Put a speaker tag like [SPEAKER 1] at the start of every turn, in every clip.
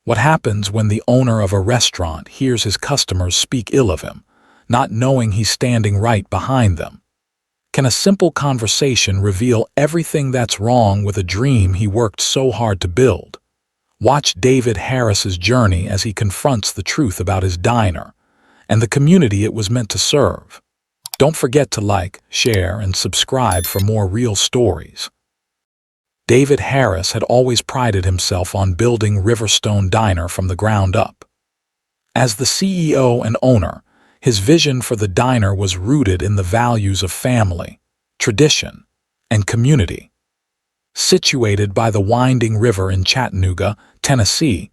[SPEAKER 1] What happens when the owner of a restaurant hears his customers speak ill of him, not knowing he's standing right behind them? Can a simple conversation reveal everything that's wrong with a dream he worked so hard to build? Watch David Harris's journey as he confronts the truth about his diner and the community it was meant to serve. Don't forget to like, share, and subscribe for more real stories. David Harris had always prided himself on building Riverstone Diner from the ground up. As the CEO and owner, his vision for the diner was rooted in the values of family, tradition, and community. Situated by the winding river in Chattanooga, Tennessee,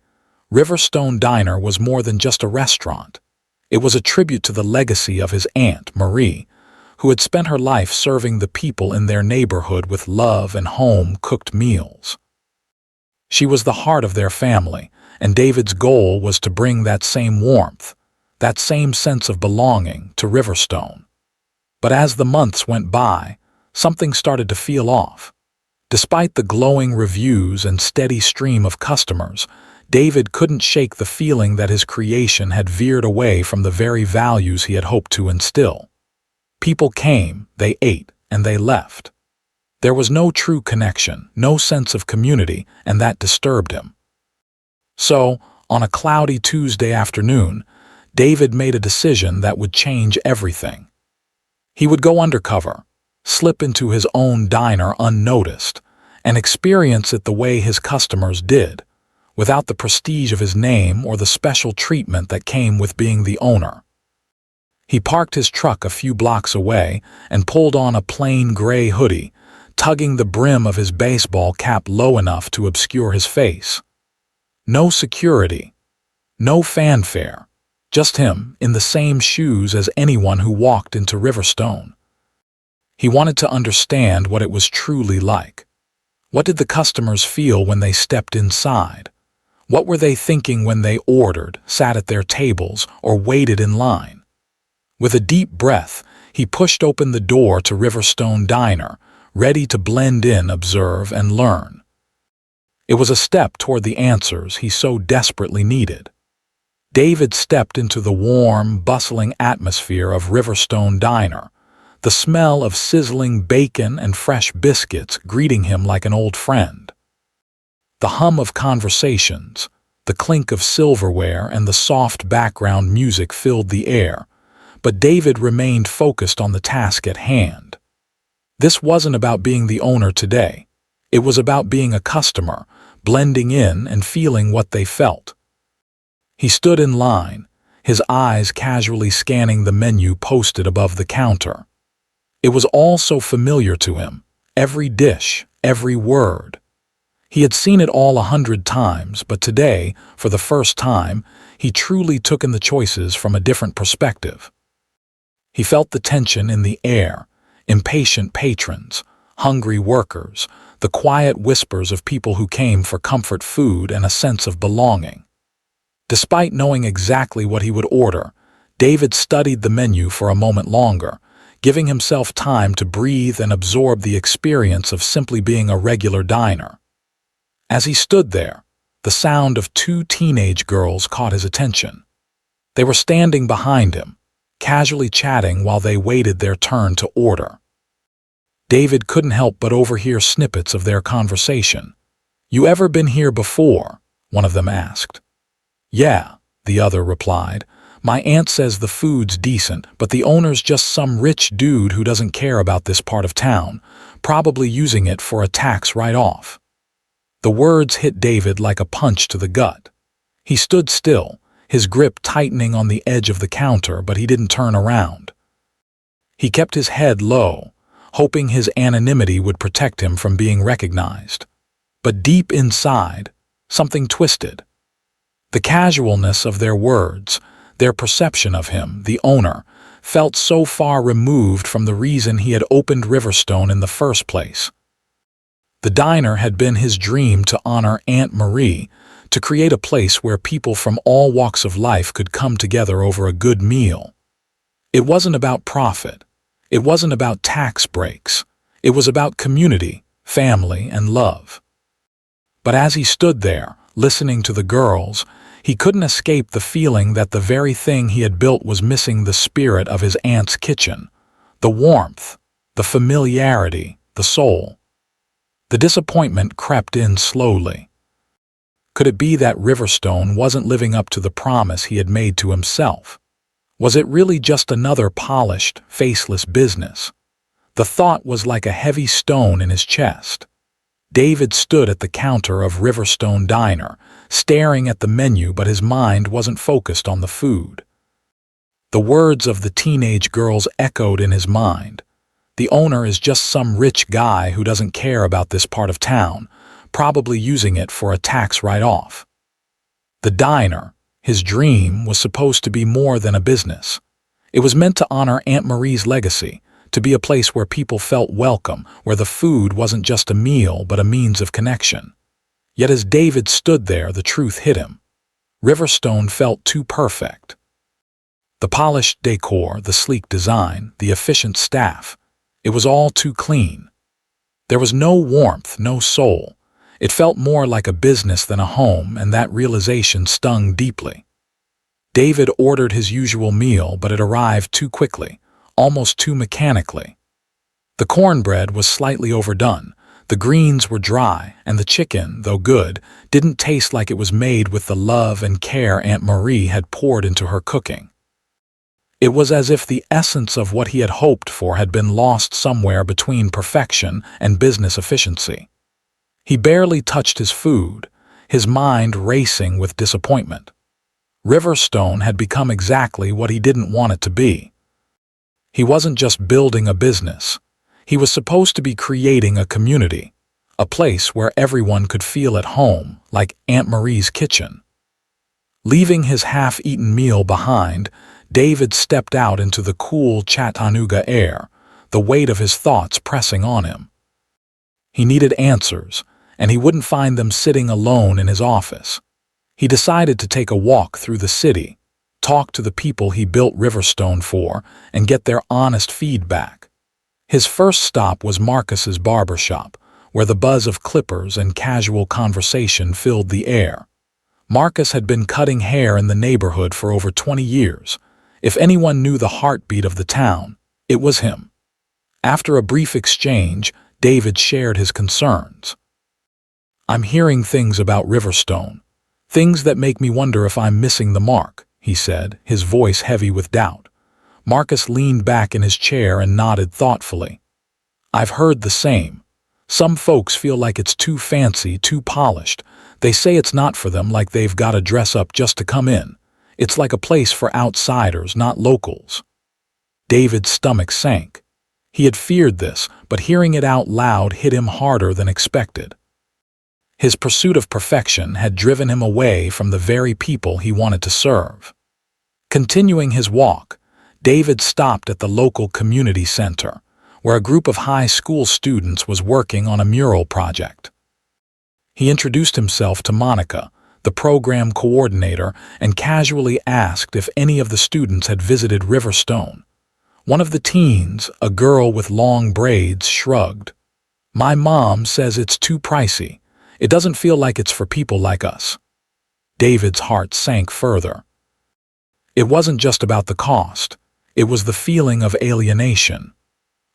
[SPEAKER 1] Riverstone Diner was more than just a restaurant. It was a tribute to the legacy of his Aunt Marie, who had spent her life serving the people in their neighborhood with love and home-cooked meals. She was the heart of their family, and David's goal was to bring that same warmth, that same sense of belonging to Riverstone. But as the months went by, something started to feel off. Despite the glowing reviews and steady stream of customers, David couldn't shake the feeling that his creation had veered away from the very values he had hoped to instill. People came, they ate, and they left. There was no true connection, no sense of community, and that disturbed him. So, on a cloudy Tuesday afternoon, David made a decision that would change everything. He would go undercover, slip into his own diner unnoticed, and experience it the way his customers did, without the prestige of his name or the special treatment that came with being the owner. He parked his truck a few blocks away and pulled on a plain gray hoodie, tugging the brim of his baseball cap low enough to obscure his face. No security, no fanfare, just him in the same shoes as anyone who walked into Riverstone. He wanted to understand what it was truly like. What did the customers feel when they stepped inside? What were they thinking when they ordered, sat at their tables, or waited in line? With a deep breath, he pushed open the door to Riverstone Diner, ready to blend in, observe, and learn. It was a step toward the answers he so desperately needed. David stepped into the warm, bustling atmosphere of Riverstone Diner, the smell of sizzling bacon and fresh biscuits greeting him like an old friend. The hum of conversations, the clink of silverware, and the soft background music filled the air, but David remained focused on the task at hand. This wasn't about being the owner today. It was about being a customer, blending in and feeling what they felt. He stood in line, his eyes casually scanning the menu posted above the counter. It was all so familiar to him, every dish, every word. He had seen it all 100 times, but today, for the first time, he truly took in the choices from a different perspective. He felt the tension in the air, impatient patrons, hungry workers, the quiet whispers of people who came for comfort food and a sense of belonging. Despite knowing exactly what he would order, David studied the menu for a moment longer, giving himself time to breathe and absorb the experience of simply being a regular diner. As he stood there, the sound of 2 teenage girls caught his attention. They were standing behind him, casually chatting while they waited their turn to order. David couldn't help but overhear snippets of their conversation. "You ever been here before?" one of them asked. "Yeah," the other replied. "My aunt says the food's decent, but the owner's just some rich dude who doesn't care about this part of town, probably using it for a tax write-off." The words hit David like a punch to the gut. He stood still, his grip tightening on the edge of the counter, but he didn't turn around. He kept his head low, hoping his anonymity would protect him from being recognized. But deep inside, something twisted. The casualness of their words, their perception of him, the owner, felt so far removed from the reason he had opened Riverstone in the first place. The diner had been his dream to honor Aunt Marie, to create a place where people from all walks of life could come together over a good meal. It wasn't about profit. It wasn't about tax breaks. It was about community, family, and love. But as he stood there, listening to the girls, he couldn't escape the feeling that the very thing he had built was missing: the spirit of his aunt's kitchen, the warmth, the familiarity, the soul. The disappointment crept in slowly. Could it be that Riverstone wasn't living up to the promise he had made to himself? Was it really just another polished, faceless business? The thought was like a heavy stone in his chest. David stood at the counter of Riverstone Diner, staring at the menu, but his mind wasn't focused on the food. The words of the teenage girls echoed in his mind. The owner is just some rich guy who doesn't care about this part of town, probably using it for a tax write-off. The diner, his dream, was supposed to be more than a business. It was meant to honor Aunt Marie's legacy, to be a place where people felt welcome, where the food wasn't just a meal but a means of connection. Yet as David stood there, the truth hit him. Riverstone felt too perfect. The polished decor, the sleek design, the efficient staff, it was all too clean. There was no warmth, no soul. It felt more like a business than a home, and that realization stung deeply. David ordered his usual meal, but it arrived too quickly, almost too mechanically. The cornbread was slightly overdone, the greens were dry, and the chicken, though good, didn't taste like it was made with the love and care Aunt Marie had poured into her cooking. It was as if the essence of what he had hoped for had been lost somewhere between perfection and business efficiency. He barely touched his food, his mind racing with disappointment. Riverstone had become exactly what he didn't want it to be. He wasn't just building a business. He was supposed to be creating a community, a place where everyone could feel at home, like Aunt Marie's kitchen. Leaving his half-eaten meal behind, David stepped out into the cool Chattanooga air, the weight of his thoughts pressing on him. He needed answers, and he wouldn't find them sitting alone in his office. He decided to take a walk through the city, talk to the people he built Riverstone for, and get their honest feedback. His first stop was Marcus's barbershop, where the buzz of clippers and casual conversation filled the air. Marcus had been cutting hair in the neighborhood for over 20 years. If anyone knew the heartbeat of the town, it was him. After a brief exchange, David shared his concerns. "I'm hearing things about Riverstone, things that make me wonder if I'm missing the mark," he said, his voice heavy with doubt. Marcus leaned back in his chair and nodded thoughtfully. "I've heard the same. Some folks feel like it's too fancy, too polished. They say it's not for them, like they've got to dress up just to come in. It's like a place for outsiders, not locals." David's stomach sank. He had feared this, but hearing it out loud hit him harder than expected. His pursuit of perfection had driven him away from the very people he wanted to serve. Continuing his walk, David stopped at the local community center, where a group of high school students was working on a mural project. He introduced himself to Monica, the program coordinator, and casually asked if any of the students had visited Riverstone. One of the teens, a girl with long braids, shrugged. "My mom says it's too pricey. It doesn't feel like it's for people like us." David's heart sank further. It wasn't just about the cost. It was the feeling of alienation.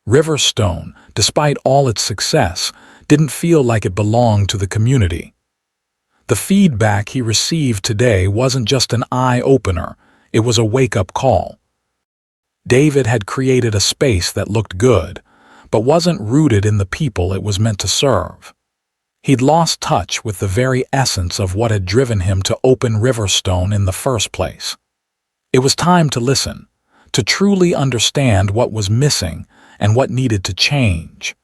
[SPEAKER 1] Riverstone, despite all its success, didn't feel like it belonged to the community. The feedback he received today wasn't just an eye-opener, it was a wake-up call. David had created a space that looked good, but wasn't rooted in the people it was meant to serve. He'd lost touch with the very essence of what had driven him to open Riverstone in the first place. It was time to listen, to truly understand what was missing and what needed to change.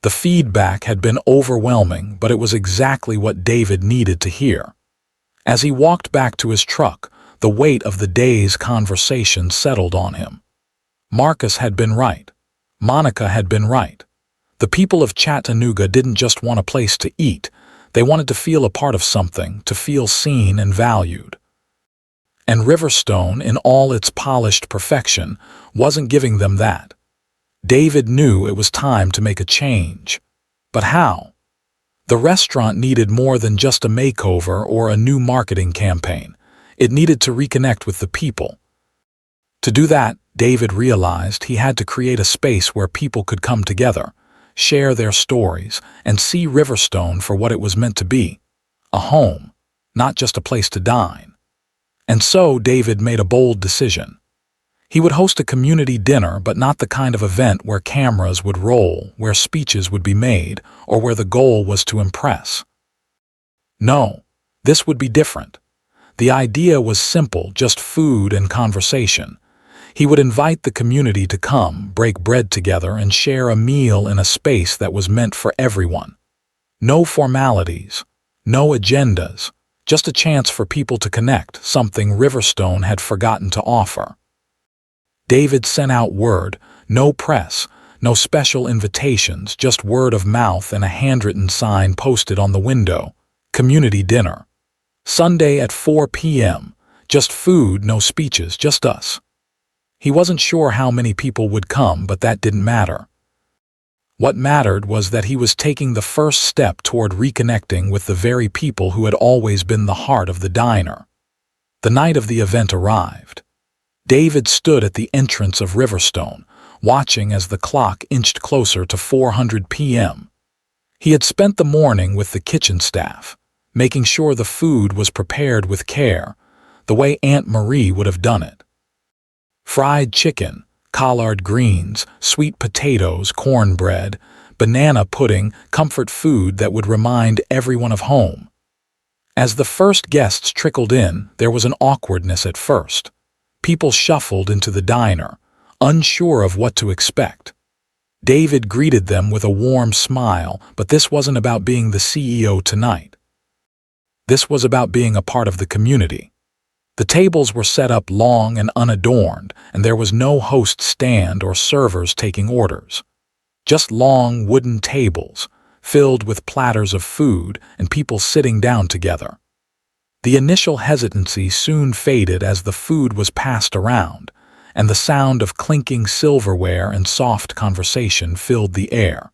[SPEAKER 1] The feedback had been overwhelming, but it was exactly what David needed to hear. As he walked back to his truck, the weight of the day's conversation settled on him. Marcus had been right. Monica had been right. The people of Chattanooga didn't just want a place to eat. They wanted to feel a part of something, to feel seen and valued. And Riverstone, in all its polished perfection, wasn't giving them that. David knew it was time to make a change. But how? The restaurant needed more than just a makeover or a new marketing campaign. It needed to reconnect with the people. To do that, David realized he had to create a space where people could come together, share their stories, and see Riverstone for what it was meant to be, a home, not just a place to dine. And so David made a bold decision. He would host a community dinner, but not the kind of event where cameras would roll, where speeches would be made, or where the goal was to impress. No, this would be different. The idea was simple, just food and conversation. He would invite the community to come, break bread together, and share a meal in a space that was meant for everyone. No formalities, no agendas, just a chance for people to connect, something Riverstone had forgotten to offer. David sent out word, no press, no special invitations, just word of mouth and a handwritten sign posted on the window, community dinner. Sunday at 4 p.m., just food, no speeches, just us. He wasn't sure how many people would come, but that didn't matter. What mattered was that he was taking the first step toward reconnecting with the very people who had always been the heart of the diner. The night of the event arrived. David stood at the entrance of Riverstone, watching as the clock inched closer to 400 p.m. He had spent the morning with the kitchen staff, making sure the food was prepared with care, the way Aunt Marie would have done it. Fried chicken, collard greens, sweet potatoes, cornbread, banana pudding, comfort food that would remind everyone of home. As the first guests trickled in, there was an awkwardness at first. People shuffled into the diner, unsure of what to expect. David greeted them with a warm smile, but this wasn't about being the CEO tonight. This was about being a part of the community. The tables were set up long and unadorned, and there was no host stand or servers taking orders. Just long wooden tables, filled with platters of food and people sitting down together. The initial hesitancy soon faded as the food was passed around, and the sound of clinking silverware and soft conversation filled the air.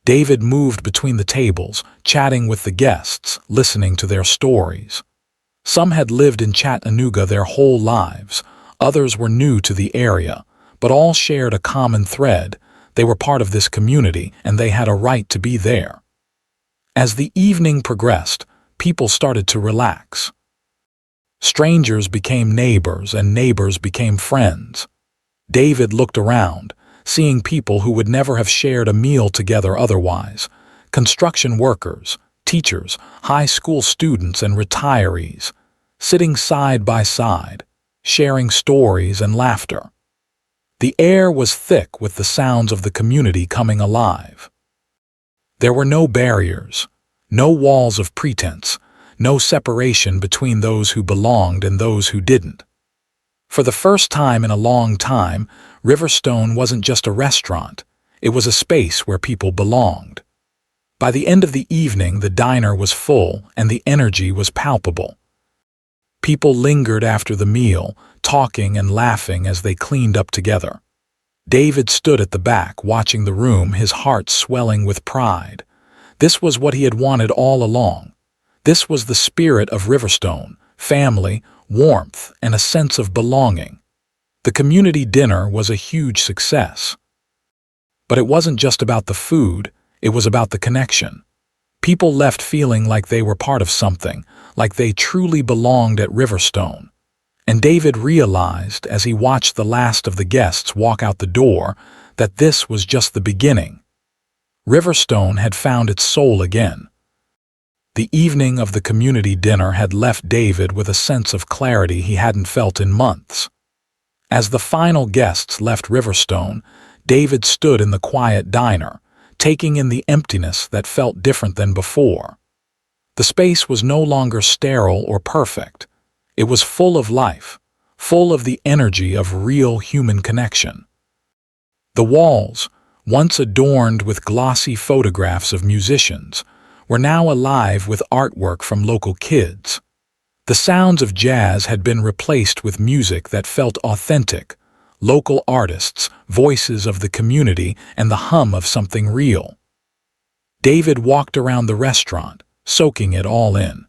[SPEAKER 1] David moved between the tables, chatting with the guests, listening to their stories. Some had lived in Chattanooga their whole lives, others were new to the area, but all shared a common thread. They were part of this community, and they had a right to be there. As the evening progressed, people started to relax. Strangers became neighbors, and neighbors became friends. David looked around, seeing people who would never have shared a meal together otherwise. Construction workers, teachers, high school students, and retirees, sitting side by side, sharing stories and laughter. The air was thick with the sounds of the community coming alive. There were no barriers, no walls of pretense, no separation between those who belonged and those who didn't. For the first time in a long time, Riverstone wasn't just a restaurant, it was a space where people belonged. By the end of the evening, the diner was full and the energy was palpable. People lingered after the meal, talking and laughing as they cleaned up together. David stood at the back, watching the room, his heart swelling with pride. This was what he had wanted all along. This was the spirit of Riverstone, family, warmth, and a sense of belonging. The community dinner was a huge success. But it wasn't just about the food, it was about the connection. People left feeling like they were part of something, like they truly belonged at Riverstone. And David realized, as he watched the last of the guests walk out the door, that this was just the beginning. Riverstone had found its soul again. The evening of the community dinner had left David with a sense of clarity he hadn't felt in months. As the final guests left Riverstone, David stood in the quiet diner, taking in the emptiness that felt different than before. The space was no longer sterile or perfect. It was full of life, full of the energy of real human connection. The walls, once adorned with glossy photographs of musicians, were now alive with artwork from local kids. The sounds of jazz had been replaced with music that felt authentic, local artists, voices of the community, and the hum of something real. David walked around the restaurant, soaking it all in.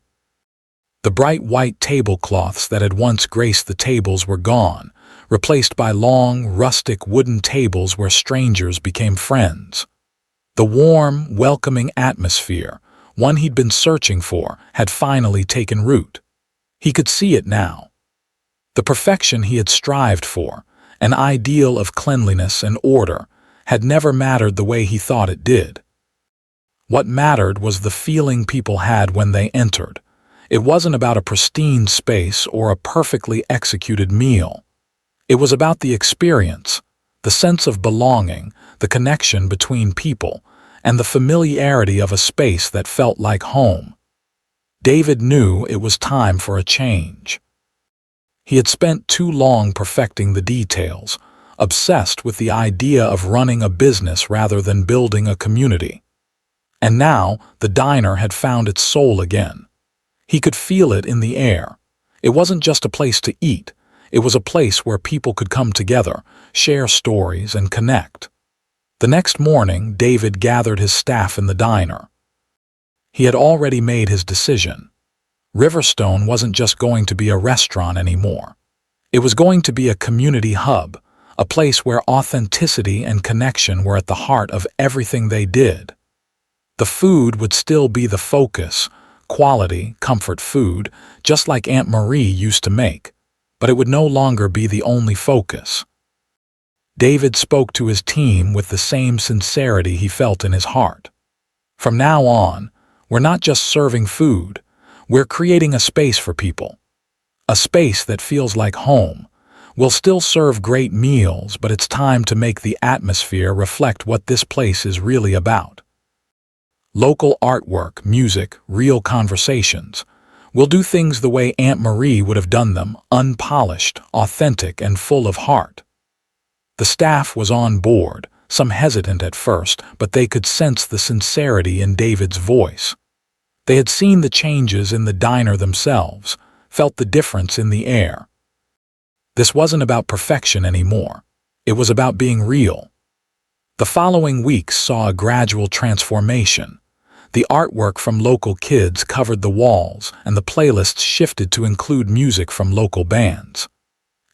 [SPEAKER 1] The bright white tablecloths that had once graced the tables were gone, replaced by long, rustic wooden tables where strangers became friends. The warm, welcoming atmosphere, one he'd been searching for, had finally taken root. He could see it now. The perfection he had strived for, an ideal of cleanliness and order, had never mattered the way he thought it did. What mattered was the feeling people had when they entered. It wasn't about a pristine space or a perfectly executed meal. It was about the experience, the sense of belonging, the connection between people, and the familiarity of a space that felt like home. David knew it was time for a change. He had spent too long perfecting the details, obsessed with the idea of running a business rather than building a community. And now the diner had found its soul again. He could feel it in the air. It wasn't just a place to eat. It was a place where people could come together, share stories, and connect. The next morning, David gathered his staff in the diner. He had already made his decision. Riverstone wasn't just going to be a restaurant anymore. It was going to be a community hub, a place where authenticity and connection were at the heart of everything they did. The food would still be the focus, quality, comfort food, just like Aunt Marie used to make, but it would no longer be the only focus. David spoke to his team with the same sincerity he felt in his heart. From now on, we're not just serving food, we're creating a space for people. A space that feels like home. We'll still serve great meals, but it's time to make the atmosphere reflect what this place is really about. Local artwork, music, real conversations. We'll do things the way Aunt Marie would have done them, unpolished, authentic, and full of heart. The staff was on board, some hesitant at first, but they could sense the sincerity in David's voice. They had seen the changes in the diner themselves, felt the difference in the air. This wasn't about perfection anymore. It was about being real. The following weeks saw a gradual transformation. The artwork from local kids covered the walls, and the playlists shifted to include music from local bands.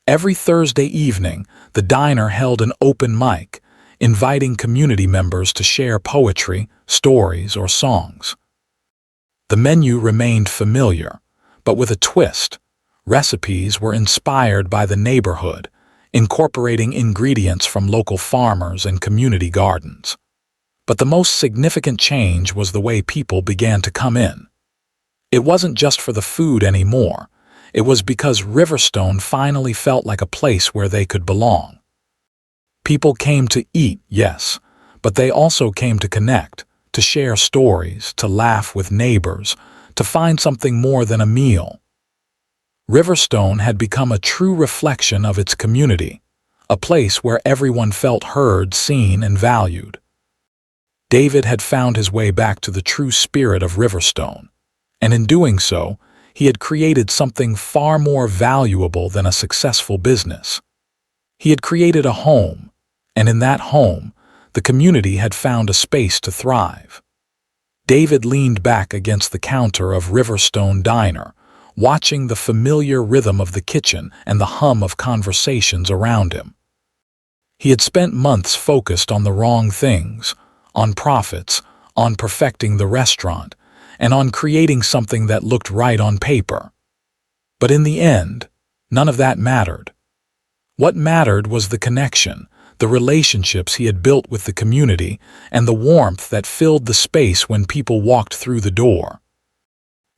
[SPEAKER 1] Every Thursday evening, the diner held an open mic, inviting community members to share poetry, stories, or songs. The menu remained familiar, but with a twist. Recipes were inspired by the neighborhood, incorporating ingredients from local farmers and community gardens. But the most significant change was the way people began to come in. It wasn't just for the food anymore. It was because Riverstone finally felt like a place where they could belong. People came to eat, yes, but they also came to connect, to share stories, to laugh with neighbors, to find something more than a meal. Riverstone had become a true reflection of its community, a place where everyone felt heard, seen, and valued. David had found his way back to the true spirit of Riverstone, and in doing so, he had created something far more valuable than a successful business. He had created a home, and in that home, the community had found a space to thrive. David leaned back against the counter of Riverstone Diner, watching the familiar rhythm of the kitchen and the hum of conversations around him. He had spent months focused on the wrong things, on profits, on perfecting the restaurant, and on creating something that looked right on paper. But in the end, none of that mattered. What mattered was the connection, the relationships he had built with the community, and the warmth that filled the space when people walked through the door.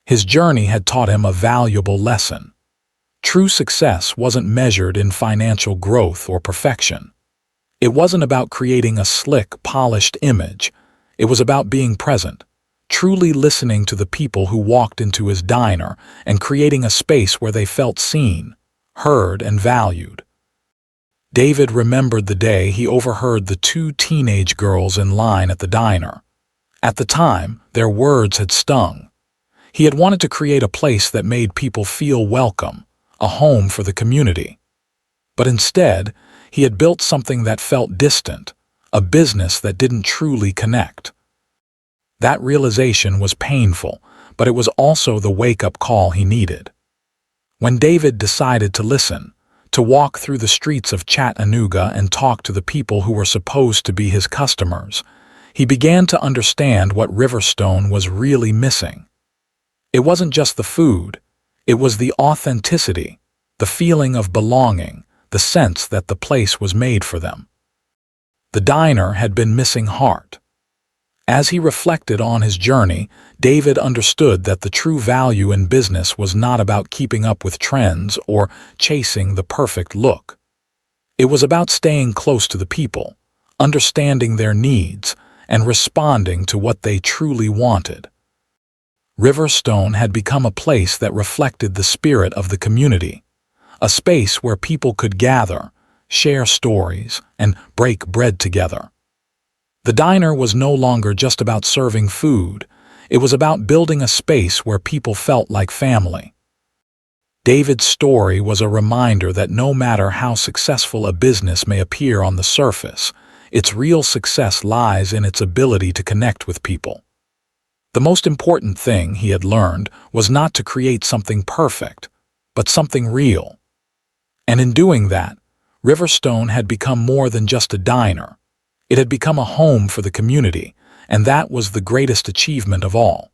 [SPEAKER 1] His journey had taught him a valuable lesson. True success wasn't measured in financial growth or perfection. It wasn't about creating a slick, polished image. It was about being present, truly listening to the people who walked into his diner and creating a space where they felt seen, heard, and valued. David remembered the day he overheard the two teenage girls in line at the diner. At the time, their words had stung. He had wanted to create a place that made people feel welcome, a home for the community. But instead, he had built something that felt distant, a business that didn't truly connect. That realization was painful, but it was also the wake-up call he needed. When David decided to listen, to walk through the streets of Chattanooga and talk to the people who were supposed to be his customers, he began to understand what Riverstone was really missing. It wasn't just the food, it was the authenticity, the feeling of belonging, the sense that the place was made for them. The diner had been missing heart. As he reflected on his journey, David understood that the true value in business was not about keeping up with trends or chasing the perfect look. It was about staying close to the people, understanding their needs, and responding to what they truly wanted. Riverstone had become a place that reflected the spirit of the community, a space where people could gather, share stories, and break bread together. The diner was no longer just about serving food, it was about building a space where people felt like family. David's story was a reminder that no matter how successful a business may appear on the surface, its real success lies in its ability to connect with people. The most important thing he had learned was not to create something perfect, but something real. And in doing that, Riverstone had become more than just a diner. It had become a home for the community, and that was the greatest achievement of all.